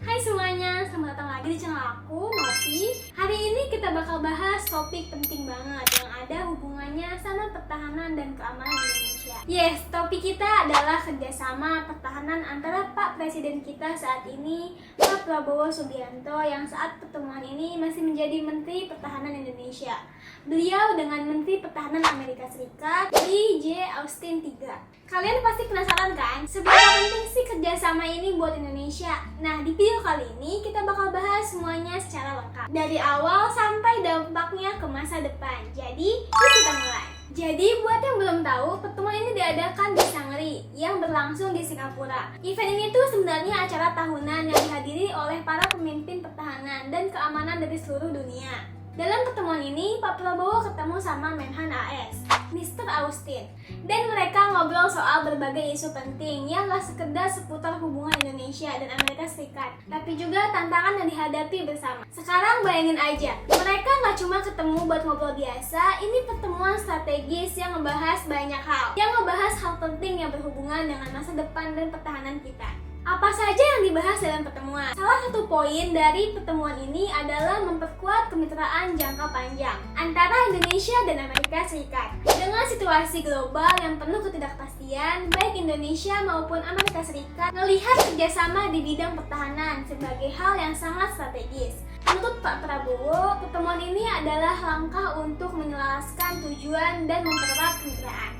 Hai semuanya, selamat datang lagi di channel aku, Novi. Hari ini kita bakal bahas topik penting banget yang ada hubungannya sama pertahanan dan keamanan Indonesia. Yes, topik kita adalah kerjasama pertahanan antara Pak Presiden kita saat ini, Pak Prabowo Subianto, yang saat pertemuan ini masih menjadi Menteri Pertahanan Indonesia. Beliau dengan Menteri Pertahanan Amerika Serikat, Lloyd Austin III. Kalian pasti penasaran kan, seberapa penting sih kerjasama ini buat Indonesia? Nah, di video kali ini kita bakal bahas semuanya secara lengkap, dari awal sampai dampaknya ke masa depan. Jadi, yuk kita mulai. Jadi, buat yang belum tahu, pertemuan ini diadakan di Sangri yang berlangsung di Singapura. Event ini tuh sebenarnya acara tahunan yang dihadiri oleh para pemimpin pertahanan dan keamanan dari seluruh dunia. Dalam pertemuan ini, Pak Prabowo ketemu sama Menhan AS, Mr. Austin, dan mereka ngobrol soal berbagai isu penting yang gak sekedar seputar hubungan Indonesia dan Amerika Serikat, tapi juga tantangan yang dihadapi bersama. Sekarang bayangin aja, mereka gak cuma ketemu buat ngobrol biasa, ini pertemuan strategis yang ngebahas banyak hal, yang ngebahas hal penting yang berhubungan dengan masa depan dan pertahanan kita. Apa saja yang dibahas dalam pertemuan? Salah satu poin dari pertemuan ini adalah memperkuat kemitraan jangka panjang antara Indonesia dan Amerika Serikat. Dengan situasi global yang penuh ketidakpastian, baik Indonesia maupun Amerika Serikat melihat kerjasama di bidang pertahanan sebagai hal yang sangat strategis. Menurut Pak Prabowo, pertemuan ini adalah langkah untuk menyelaraskan tujuan dan mempererat kemitraan.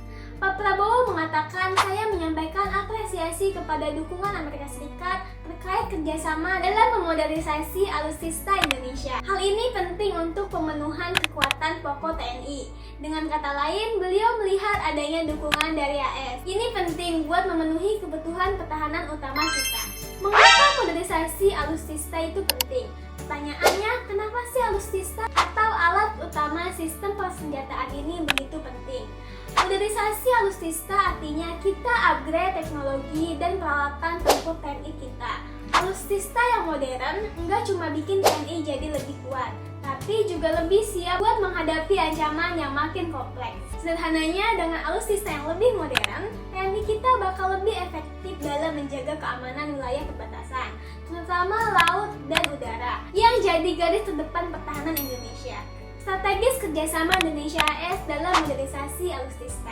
Pak Prabowo mengatakan, saya menyampaikan apresiasi kepada dukungan Amerika Serikat terkait kerjasama dalam memodernisasi alutsista Indonesia. Hal ini penting untuk pemenuhan kekuatan pokok TNI. Dengan kata lain, beliau melihat adanya dukungan dari AS. Ini penting buat memenuhi kebutuhan pertahanan utama kita. Mengapa modernisasi alutsista itu penting? Pertanyaannya, kenapa sih alutsista atau alat utama sistem persenjataan ini begitu penting? Modernisasi alutsista artinya kita upgrade teknologi dan peralatan tempur TNI kita. Alutsista yang modern enggak cuma bikin TNI jadi lebih kuat, tapi juga lebih siap buat menghadapi ancaman yang makin kompleks. Sederhananya, dengan alutsista yang lebih modern, TNI kita bakal lebih efektif dalam menjaga keamanan wilayah perbatasan, terutama laut dan udara, yang jadi garis terdepan pertahanan Indonesia. Strategis kerjasama Indonesia AS dalam modernisasi alutsista.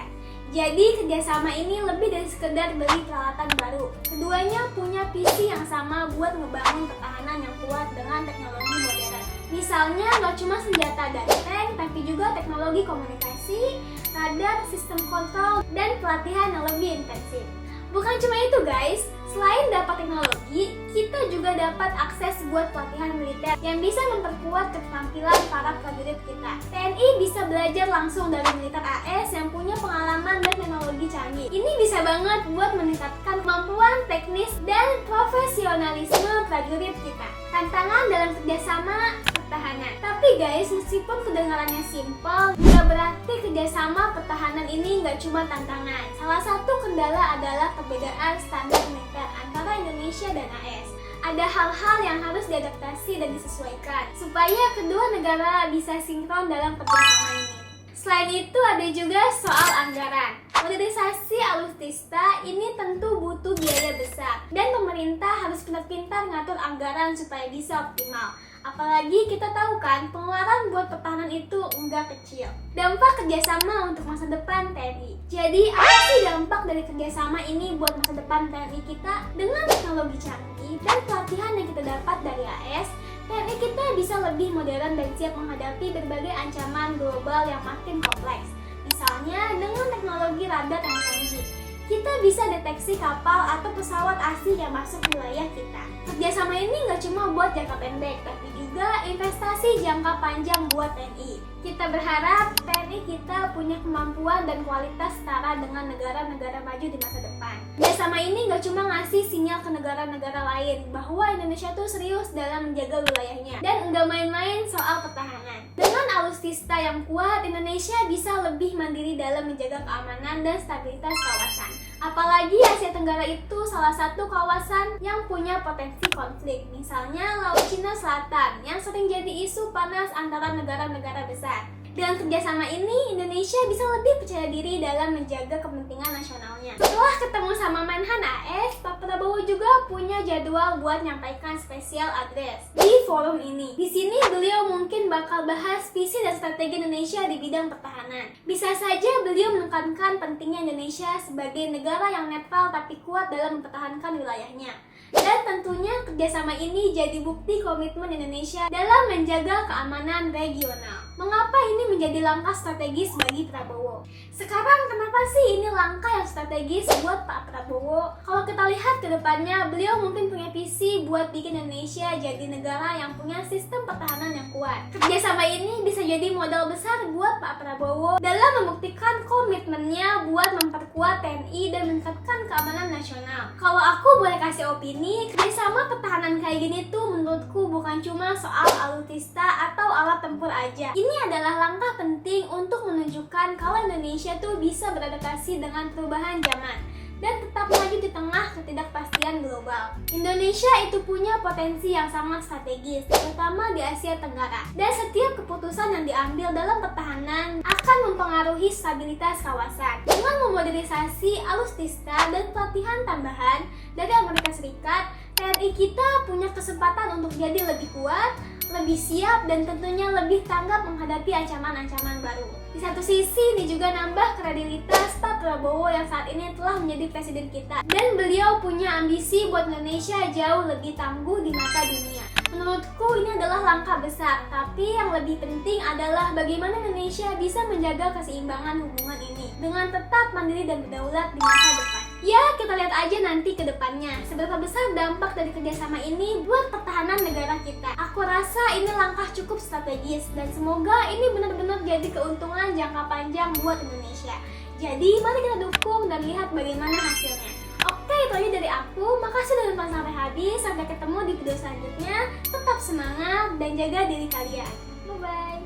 Jadi kerjasama ini lebih dari sekedar beli peralatan baru. Keduanya punya visi yang sama buat ngebangun pertahanan yang kuat dengan teknologi modern. Misalnya nggak cuma senjata dan tank, tapi juga teknologi komunikasi, radar, sistem kontrol, dan pelatihan yang lebih intensif. Bukan cuma itu guys, selain dapat teknologi, kita juga dapat akses buat pelatihan militer yang bisa memperkuat keterampilan para prajurit kita. TNI bisa belajar langsung dari militer AS yang punya pengalaman dan teknologi canggih. Ini bisa banget buat meningkatkan kemampuan teknis dan profesionalisme prajurit kita. Tantangan dalam kerjasama pertahanan. Tapi guys, meskipun kedengarannya simpel, nggak berarti kerjasama pertahanan ini nggak cuma tantangan. Salah satu kendala adalah perbedaan standar militer antara Indonesia dan AS. Ada hal-hal yang harus diadaptasi dan disesuaikan supaya kedua negara bisa sinkron dalam kerjasama ini. Selain itu ada juga soal anggaran. Modernisasi alutsista ini tentu butuh biaya besar dan pemerintah harus pintar-pintar ngatur anggaran supaya bisa optimal. Apalagi kita tahu kan, pengeluaran buat pertahanan itu enggak kecil. Dampak kerjasama untuk masa depan TNI. Jadi apa sih dampak dari kerjasama ini buat masa depan TNI kita? Dengan teknologi canggih dan pelatihan yang kita dapat dari AS, TNI kita bisa lebih modern dan siap menghadapi berbagai ancaman global yang makin kompleks. Misalnya dengan teknologi radar yang canggih, kita bisa deteksi kapal atau pesawat asing yang masuk wilayah kita. Kerjasama ini nggak cuma buat jangka pendek, tapi juga investasi jangka panjang buat TNI. Kita berharap TNI kita punya kemampuan dan kualitas setara dengan negara-negara maju di masa depan. Kerjasama ini nggak cuma ngasih sinyal ke negara-negara lain bahwa Indonesia tuh serius dalam menjaga wilayahnya dan nggak main-main soal pertahanan. Dengan alutsista yang kuat, Indonesia bisa lebih mandiri dalam menjaga keamanan dan stabilitas kawasan. Apalagi Asia Tenggara itu salah satu kawasan yang punya potensi konflik. Misalnya Laut Cina Selatan yang sering jadi isu panas antara negara-negara besar. Dengan kerjasama ini, Indonesia bisa lebih percaya diri dalam menjaga kepentingan nasionalnya. Setelah ketemu sama Menhan AS, Pak Prabowo juga punya jadwal buat nyampaikan spesial address di forum ini. Di sini beliau mungkin bakal bahas visi dan strategi Indonesia di bidang pertahanan. Bisa saja beliau menekankan pentingnya Indonesia sebagai negara yang netral tapi kuat dalam mempertahankan wilayahnya. Dan tentunya kerjasama ini jadi bukti komitmen Indonesia dalam menjaga keamanan regional. Mengapa ini menjadi langkah strategis bagi Prabowo? Sekarang kenapa sih ini langkah yang strategis buat Pak Prabowo? Kalau kita lihat ke depannya, beliau mungkin punya visi buat bikin Indonesia jadi negara yang punya sistem pertahanan yang kuat. Kerjasama ini bisa jadi modal besar buat Pak Prabowo dalam membuktikan komitmennya buat memperkuat TNI dan meningkatkan keamanan nasional. Kalau aku boleh kasih opini, kerjasama pertahanan kayak gini tuh menurutku bukan cuma soal alutsista atau alat tempur aja. Ini adalah langkah penting untuk menunjukkan kalau Indonesia tuh bisa beradaptasi dengan perubahan zaman dan tetap maju di tengah ketidakpastian global. Indonesia itu punya potensi yang sangat strategis, terutama di Asia Tenggara. Dan setiap keputusan yang diambil dalam pertahanan akan mempengaruhi stabilitas kawasan. Dengan memodernisasi alutsista dan pelatihan tambahan dari Amerika Serikat, TNI kita punya kesempatan untuk jadi lebih kuat, lebih siap, dan tentunya lebih tanggap menghadapi ancaman-ancaman baru. Di satu sisi, ini juga nambah kredibilitas Pak Prabowo yang saat ini telah menjadi presiden kita. Dan beliau punya ambisi buat Indonesia jauh lebih tangguh di mata dunia. Menurutku ini adalah langkah besar, tapi yang lebih penting adalah bagaimana Indonesia bisa menjaga keseimbangan hubungan ini dengan tetap mandiri dan berdaulat di masa depan. Ya, kita lihat aja nanti ke depannya seberapa besar dampak dari kerjasama ini buat pertahanan negara kita. Aku rasa ini langkah cukup strategis dan semoga ini benar-benar jadi keuntungan jangka panjang buat Indonesia. Jadi mari kita dukung dan lihat bagaimana hasilnya. Oke, itu aja dari aku. Makasih udah nonton sampai habis. Sampai ketemu di video selanjutnya. Tetap semangat dan jaga diri kalian. Bye-bye.